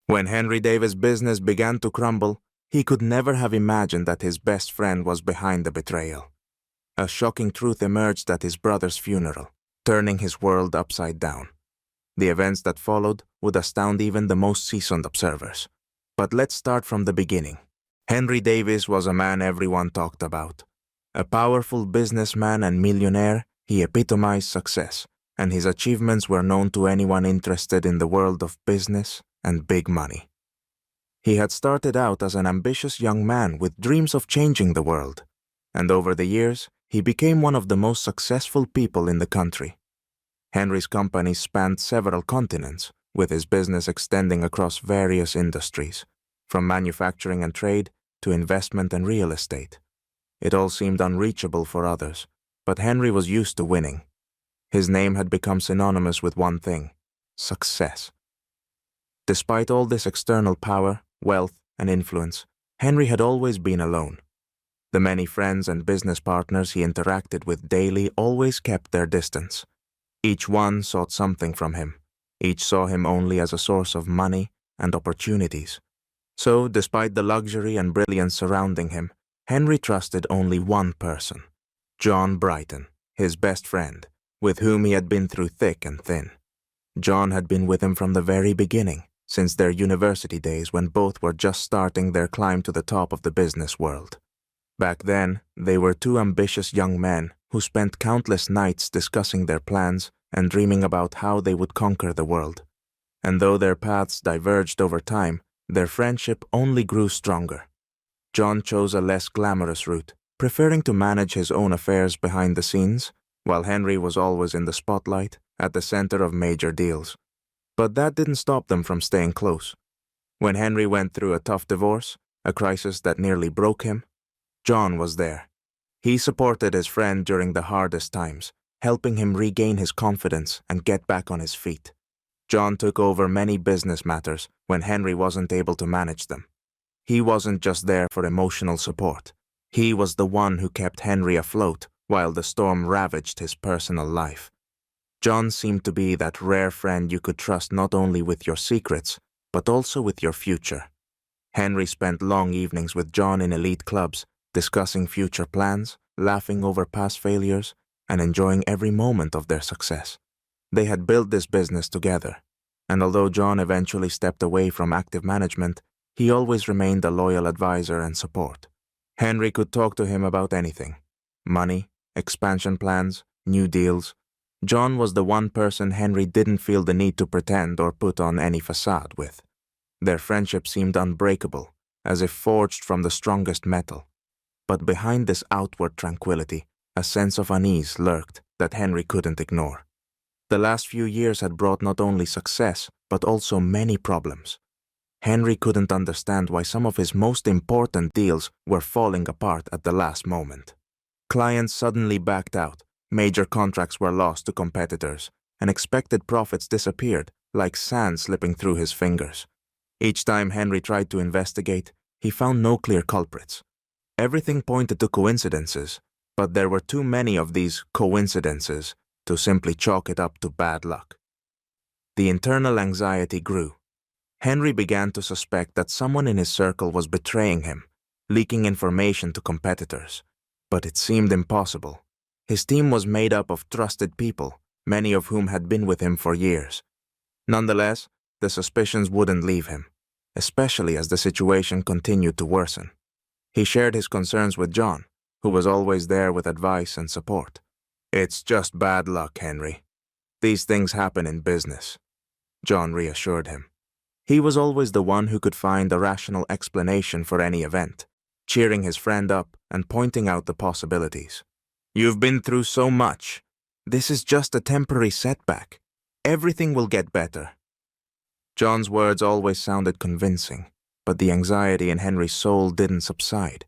When Henry Davis' business began to crumble, he could never have imagined that his best friend was behind the betrayal. A shocking truth emerged at his brother's funeral, turning his world upside down. The events that followed would astound even the most seasoned observers. But let's start from the beginning. Henry Davis was a man everyone talked about. A powerful businessman and millionaire, he epitomized success, and his achievements were known to anyone interested in the world of business and big money. He had started out as an ambitious young man with dreams of changing the world, and over the years, he became one of the most successful people in the country. Henry's company spanned several continents, with his business extending across various industries, from manufacturing and trade to investment and real estate. It all seemed unreachable for others, but Henry was used to winning. His name had become synonymous with one thing: success. Despite all this external power, wealth, and influence, Henry had always been alone. The many friends and business partners he interacted with daily always kept their distance. Each one sought something from him. Each saw him only as a source of money and opportunities. So, despite the luxury and brilliance surrounding him, Henry trusted only one person: John Brighton, his best friend, with whom he had been through thick and thin. John had been with him from the very beginning, since their university days when both were just starting their climb to the top of the business world. Back then, they were two ambitious young men who spent countless nights discussing their plans and dreaming about how they would conquer the world. And though their paths diverged over time, their friendship only grew stronger. John chose a less glamorous route, preferring to manage his own affairs behind the scenes, while Henry was always in the spotlight, at the center of major deals. But that didn't stop them from staying close. When Henry went through a tough divorce, a crisis that nearly broke him, John was there. He supported his friend during the hardest times, helping him regain his confidence and get back on his feet. John took over many business matters when Henry wasn't able to manage them. He wasn't just there for emotional support. He was the one who kept Henry afloat while the storm ravaged his personal life. John seemed to be that rare friend you could trust not only with your secrets, but also with your future. Henry spent long evenings with John in elite clubs, discussing future plans, laughing over past failures, and enjoying every moment of their success. They had built this business together, and although John eventually stepped away from active management, he always remained a loyal advisor and support. Henry could talk to him about anything: money, expansion plans, new deals. John was the one person Henry didn't feel the need to pretend or put on any facade with. Their friendship seemed unbreakable, as if forged from the strongest metal. But behind this outward tranquility, a sense of unease lurked that Henry couldn't ignore. The last few years had brought not only success, but also many problems. Henry couldn't understand why some of his most important deals were falling apart at the last moment. Clients suddenly backed out, major contracts were lost to competitors, and expected profits disappeared like sand slipping through his fingers. Each time Henry tried to investigate, he found no clear culprits. Everything pointed to coincidences, but there were too many of these coincidences to simply chalk it up to bad luck. The internal anxiety grew. Henry began to suspect that someone in his circle was betraying him, leaking information to competitors. But it seemed impossible. His team was made up of trusted people, many of whom had been with him for years. Nonetheless, the suspicions wouldn't leave him, especially as the situation continued to worsen. He shared his concerns with John, who was always there with advice and support. "It's just bad luck, Henry. These things happen in business," John reassured him. He was always the one who could find a rational explanation for any event, cheering his friend up and pointing out the possibilities. "You've been through so much. This is just a temporary setback. Everything will get better." John's words always sounded convincing, but the anxiety in Henry's soul didn't subside.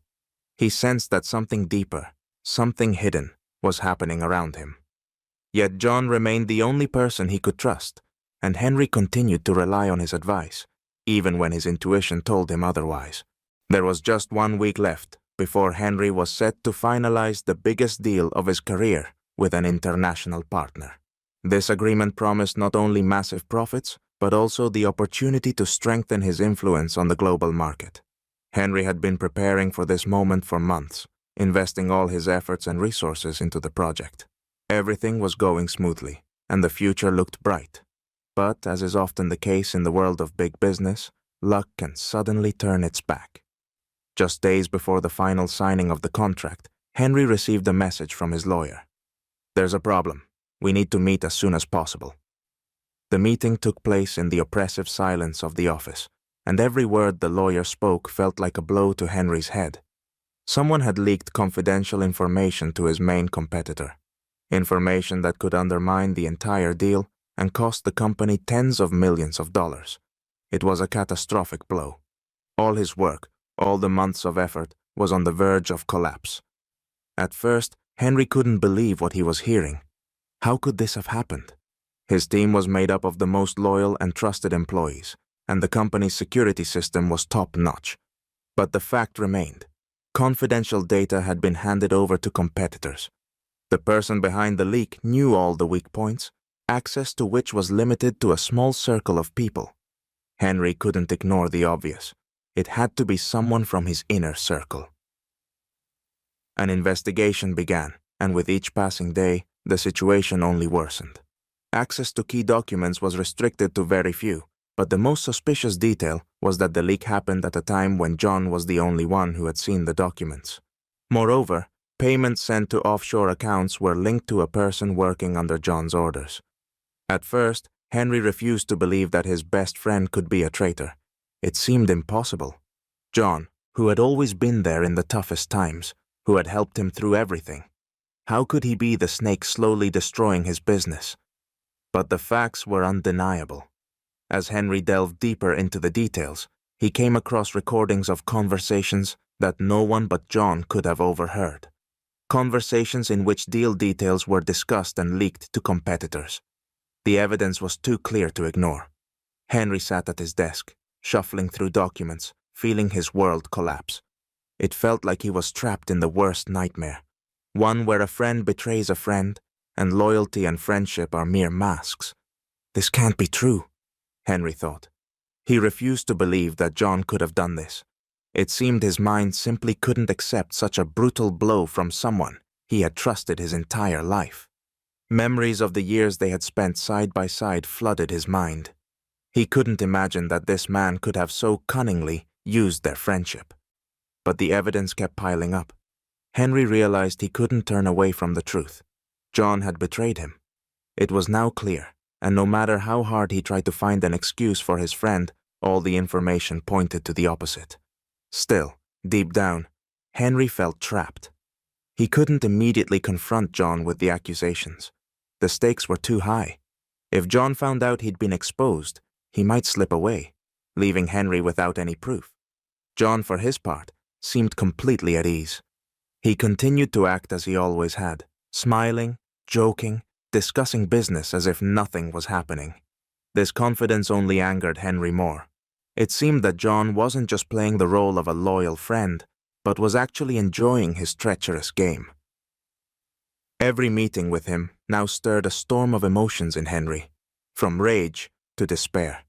He sensed that something deeper, something hidden, was happening around him. Yet John remained the only person he could trust, and Henry continued to rely on his advice, even when his intuition told him otherwise. There was just 1 week left before Henry was set to finalize the biggest deal of his career with an international partner. This agreement promised not only massive profits, but also the opportunity to strengthen his influence on the global market. Henry had been preparing for this moment for months, investing all his efforts and resources into the project. Everything was going smoothly, and the future looked bright. But, as is often the case in the world of big business, luck can suddenly turn its back. Just days before the final signing of the contract, Henry received a message from his lawyer. "There's a problem. We need to meet as soon as possible." The meeting took place in the oppressive silence of the office, and every word the lawyer spoke felt like a blow to Henry's head. Someone had leaked confidential information to his main competitor, information that could undermine the entire deal and cost the company tens of millions of dollars. It was a catastrophic blow. All his work, all the months of effort, was on the verge of collapse. At first, Henry couldn't believe what he was hearing. How could this have happened? His team was made up of the most loyal and trusted employees, and the company's security system was top-notch. But the fact remained. Confidential data had been handed over to competitors. The person behind the leak knew all the weak points, access to which was limited to a small circle of people. Henry couldn't ignore the obvious. It had to be someone from his inner circle. An investigation began, and with each passing day, the situation only worsened. Access to key documents was restricted to very few, but the most suspicious detail was that the leak happened at a time when John was the only one who had seen the documents. Moreover, payments sent to offshore accounts were linked to a person working under John's orders. At first, Henry refused to believe that his best friend could be a traitor. It seemed impossible. John, who had always been there in the toughest times, who had helped him through everything. How could he be the snake slowly destroying his business? But the facts were undeniable. As Henry delved deeper into the details, he came across recordings of conversations that no one but John could have overheard. Conversations in which deal details were discussed and leaked to competitors. The evidence was too clear to ignore. Henry sat at his desk, shuffling through documents, feeling his world collapse. It felt like he was trapped in the worst nightmare, one where a friend betrays a friend, and loyalty and friendship are mere masks. This can't be true, Henry thought. He refused to believe that John could have done this. It seemed his mind simply couldn't accept such a brutal blow from someone he had trusted his entire life. Memories of the years they had spent side by side flooded his mind. He couldn't imagine that this man could have so cunningly used their friendship. But the evidence kept piling up. Henry realized he couldn't turn away from the truth. John had betrayed him. It was now clear, and no matter how hard he tried to find an excuse for his friend, all the information pointed to the opposite. Still, deep down, Henry felt trapped. He couldn't immediately confront John with the accusations. The stakes were too high. If John found out he'd been exposed, he might slip away, leaving Henry without any proof. John, for his part, seemed completely at ease. He continued to act as he always had, smiling, joking, discussing business as if nothing was happening. This confidence only angered Henry more. It seemed that John wasn't just playing the role of a loyal friend, but was actually enjoying his treacherous game. Every meeting with him now stirred a storm of emotions in Henry, from rage to despair.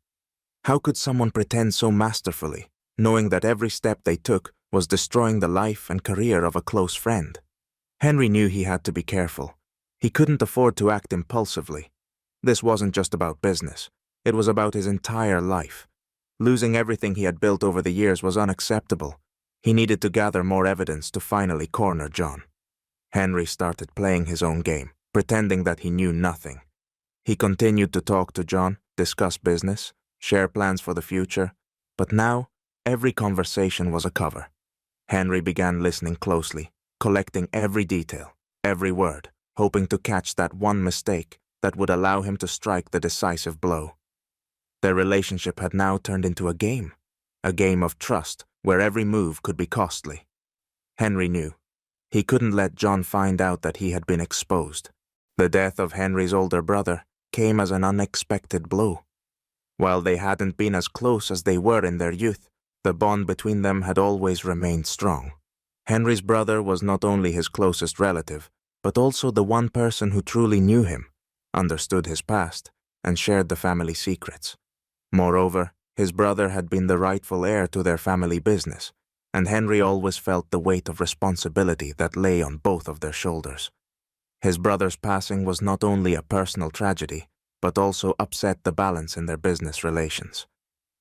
How could someone pretend so masterfully, knowing that every step they took was destroying the life and career of a close friend? Henry knew he had to be careful. He couldn't afford to act impulsively. This wasn't just about business. It was about his entire life. Losing everything he had built over the years was unacceptable. He needed to gather more evidence to finally corner John. Henry started playing his own game, pretending that he knew nothing. He continued to talk to John, discuss business, share plans for the future, but now every conversation was a cover. Henry began listening closely, collecting every detail, every word, hoping to catch that one mistake that would allow him to strike the decisive blow. Their relationship had now turned into a game of trust where every move could be costly. Henry knew. He couldn't let John find out that he had been exposed. The death of Henry's older brother came as an unexpected blow. While they hadn't been as close as they were in their youth, the bond between them had always remained strong. Henry's brother was not only his closest relative, but also the one person who truly knew him, understood his past, and shared the family secrets. Moreover, his brother had been the rightful heir to their family business, and Henry always felt the weight of responsibility that lay on both of their shoulders. His brother's passing was not only a personal tragedy, but also upset the balance in their business relations.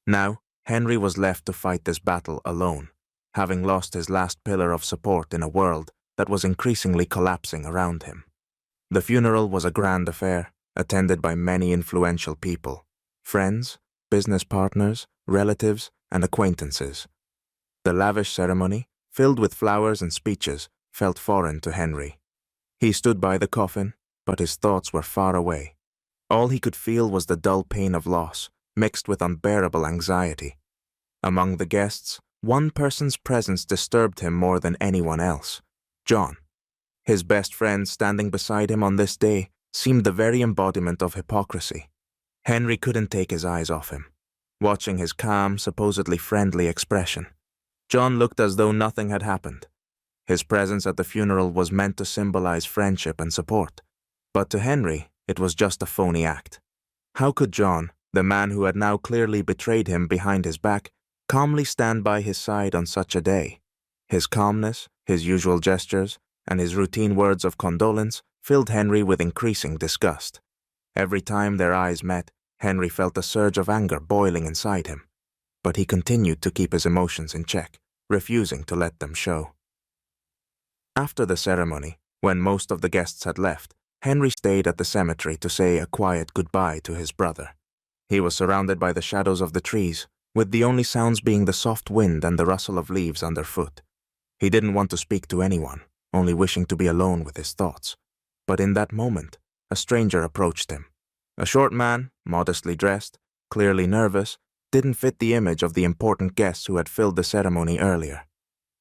Now, Henry was left to fight this battle alone, having lost his last pillar of support in a world that was increasingly collapsing around him. The funeral was a grand affair, attended by many influential people: friends, business partners, relatives, and acquaintances. The lavish ceremony, filled with flowers and speeches, felt foreign to Henry. He stood by the coffin, but his thoughts were far away. All he could feel was the dull pain of loss, mixed with unbearable anxiety. Among the guests, one person's presence disturbed him more than anyone else: John. His best friend standing beside him on this day seemed the very embodiment of hypocrisy. Henry couldn't take his eyes off him, watching his calm, supposedly friendly expression. John looked as though nothing had happened. His presence at the funeral was meant to symbolize friendship and support, but to Henry, it was just a phony act. How could John, the man who had now clearly betrayed him behind his back, calmly stand by his side on such a day? His calmness, his usual gestures, and his routine words of condolence filled Henry with increasing disgust. Every time their eyes met, Henry felt a surge of anger boiling inside him, but he continued to keep his emotions in check, refusing to let them show. After the ceremony, when most of the guests had left, Henry stayed at the cemetery to say a quiet goodbye to his brother. He was surrounded by the shadows of the trees, with the only sounds being the soft wind and the rustle of leaves underfoot. He didn't want to speak to anyone, only wishing to be alone with his thoughts. But in that moment, a stranger approached him. A short man, modestly dressed, clearly nervous, didn't fit the image of the important guests who had filled the ceremony earlier.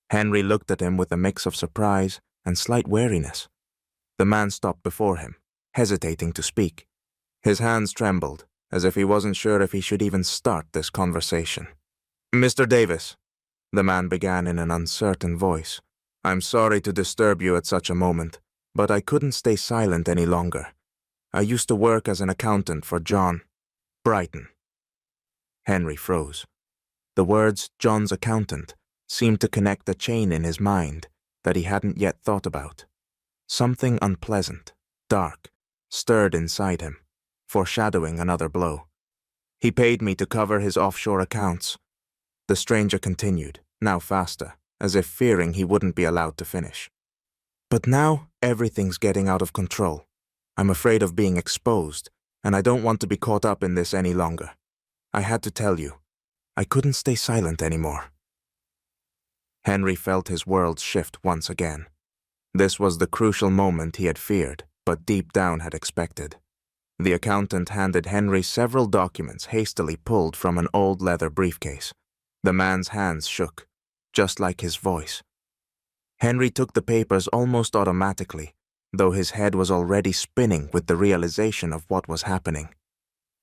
Henry looked at him with a mix of surprise and slight wariness. The man stopped before him, hesitating to speak. His hands trembled, as if he wasn't sure if he should even start this conversation. "Mr. Davis," the man began in an uncertain voice, "I'm sorry to disturb you at such a moment, but I couldn't stay silent any longer. I used to work as an accountant for John Brighton." Henry froze. The words "John's accountant" seemed to connect a chain in his mind that he hadn't yet thought about. Something unpleasant, dark, stirred inside him, foreshadowing another blow. "He paid me to cover his offshore accounts," the stranger continued, now faster, as if fearing he wouldn't be allowed to finish. "But now everything's getting out of control. I'm afraid of being exposed, and I don't want to be caught up in this any longer. I had to tell you. I couldn't stay silent anymore." Henry felt his world shift once again. This was the crucial moment he had feared, but deep down had expected. The accountant handed Henry several documents hastily pulled from an old leather briefcase. The man's hands shook, just like his voice. Henry took the papers almost automatically, though his head was already spinning with the realization of what was happening.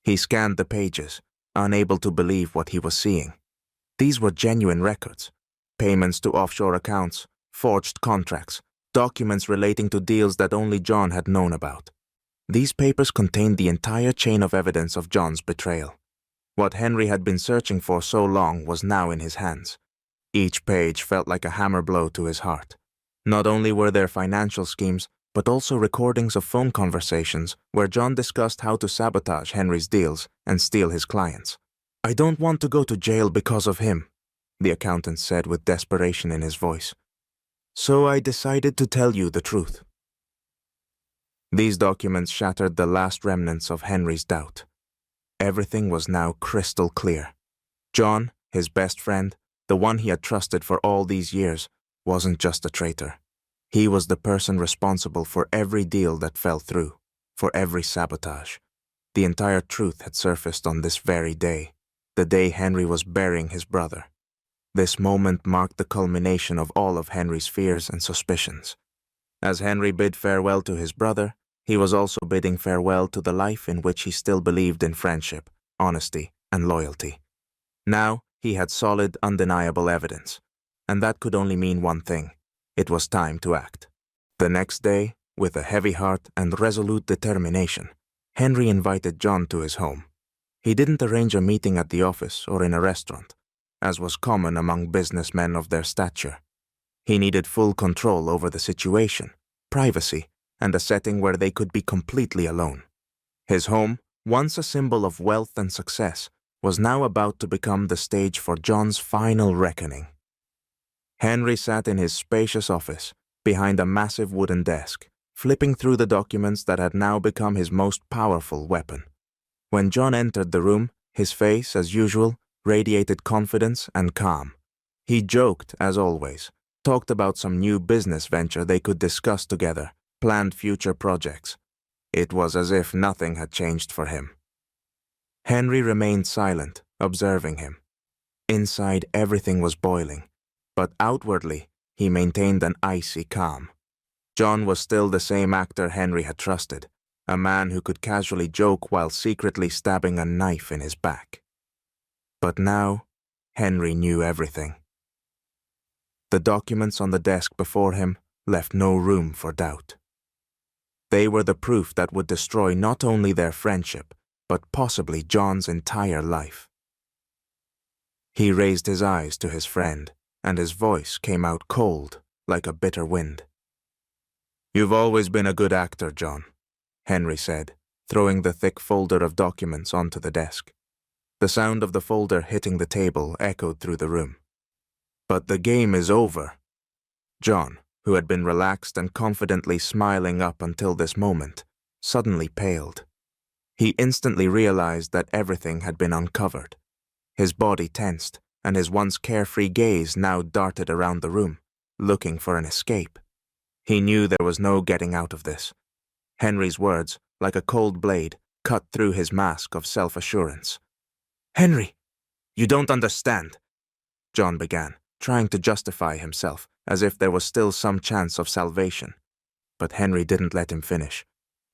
He scanned the pages, unable to believe what he was seeing. These were genuine records: payments to offshore accounts, forged contracts, documents relating to deals that only John had known about. These papers contained the entire chain of evidence of John's betrayal. What Henry had been searching for so long was now in his hands. Each page felt like a hammer blow to his heart. Not only were there financial schemes, but also recordings of phone conversations where John discussed how to sabotage Henry's deals and steal his clients. "I don't want to go to jail because of him," the accountant said with desperation in his voice. "So I decided to tell you the truth." These documents shattered the last remnants of Henry's doubt. Everything was now crystal clear. John, his best friend, the one he had trusted for all these years, wasn't just a traitor. He was the person responsible for every deal that fell through, for every sabotage. The entire truth had surfaced on this very day, the day Henry was burying his brother. This moment marked the culmination of all of Henry's fears and suspicions. As Henry bid farewell to his brother, he was also bidding farewell to the life in which he still believed in friendship, honesty, and loyalty. Now, he had solid, undeniable evidence, and that could only mean one thing: it was time to act. The next day, with a heavy heart and resolute determination, Henry invited John to his home. He didn't arrange a meeting at the office or in a restaurant, as was common among businessmen of their stature. He needed full control over the situation, privacy, and a setting where they could be completely alone. His home, once a symbol of wealth and success, was now about to become the stage for John's final reckoning. Henry sat in his spacious office, behind a massive wooden desk, flipping through the documents that had now become his most powerful weapon. When John entered the room, his face, as usual, radiated confidence and calm. He joked, as always, talked about some new business venture they could discuss together, planned future projects. It was as if nothing had changed for him. Henry remained silent, observing him. Inside, everything was boiling, but outwardly, he maintained an icy calm. John was still the same actor Henry had trusted, a man who could casually joke while secretly stabbing a knife in his back. But now, Henry knew everything. The documents on the desk before him left no room for doubt. They were the proof that would destroy not only their friendship, but possibly John's entire life. He raised his eyes to his friend, and his voice came out cold, like a bitter wind. "You've always been a good actor, John," Henry said, throwing the thick folder of documents onto the desk. The sound of the folder hitting the table echoed through the room. "But the game is over." John, who had been relaxed and confidently smiling up until this moment, suddenly paled. He instantly realized that everything had been uncovered. His body tensed, and his once carefree gaze now darted around the room, looking for an escape. He knew there was no getting out of this. Henry's words, like a cold blade, cut through his mask of self-assurance. "Henry, you don't understand," John began, trying to justify himself, as if there was still some chance of salvation. But Henry didn't let him finish.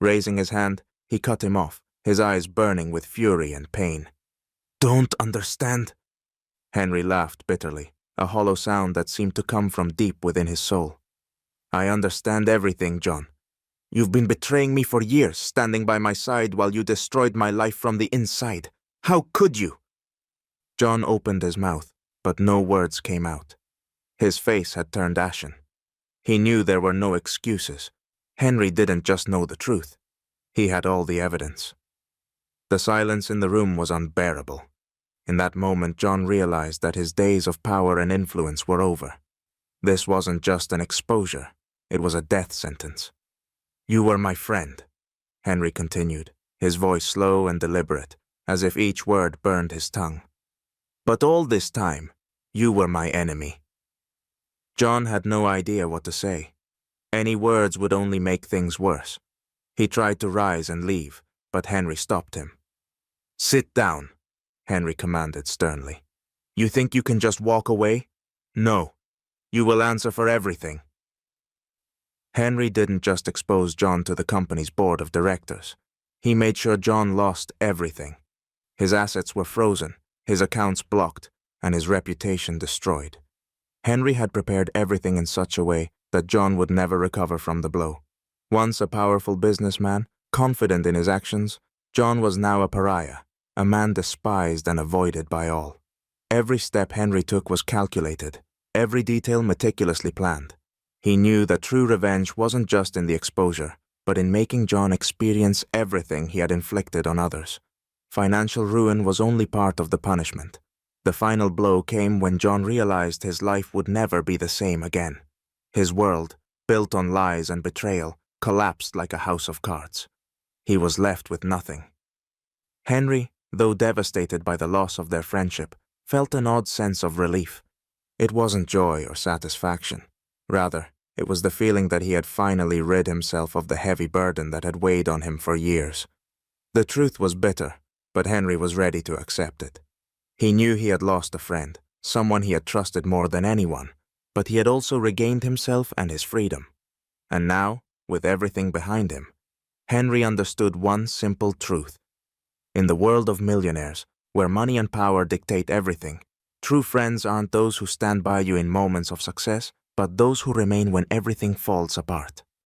Raising his hand, he cut him off, his eyes burning with fury and pain. "Don't understand?" Henry laughed bitterly, a hollow sound that seemed to come from deep within his soul. "I understand everything, John. You've been betraying me for years, standing by my side while you destroyed my life from the inside. How could you?" John opened his mouth, but no words came out. His face had turned ashen. He knew there were no excuses. Henry didn't just know the truth. He had all the evidence. The silence in the room was unbearable. In that moment, John realized that his days of power and influence were over. This wasn't just an exposure. It was a death sentence. "You were my friend," Henry continued, his voice slow and deliberate, as if each word burned his tongue. "But all this time, you were my enemy." John had no idea what to say. Any words would only make things worse. He tried to rise and leave, but Henry stopped him. "Sit down," Henry commanded sternly. "You think you can just walk away? No. You will answer for everything." Henry didn't just expose John to the company's board of directors. He made sure John lost everything. His assets were frozen, his accounts blocked, and his reputation destroyed. Henry had prepared everything in such a way that John would never recover from the blow. Once a powerful businessman, confident in his actions, John was now a pariah, a man despised and avoided by all. Every step Henry took was calculated, every detail meticulously planned. He knew that true revenge wasn't just in the exposure, but in making John experience everything he had inflicted on others. Financial ruin was only part of the punishment. The final blow came when John realized his life would never be the same again. His world, built on lies and betrayal, collapsed like a house of cards. He was left with nothing. Henry, though devastated by the loss of their friendship, felt an odd sense of relief. It wasn't joy or satisfaction. Rather, it was the feeling that he had finally rid himself of the heavy burden that had weighed on him for years. The truth was bitter, but Henry was ready to accept it. He knew he had lost a friend, someone he had trusted more than anyone, but he had also regained himself and his freedom. And now, with everything behind him, Henry understood one simple truth. In the world of millionaires, where money and power dictate everything, true friends aren't those who stand by you in moments of success, but those who remain when everything falls apart.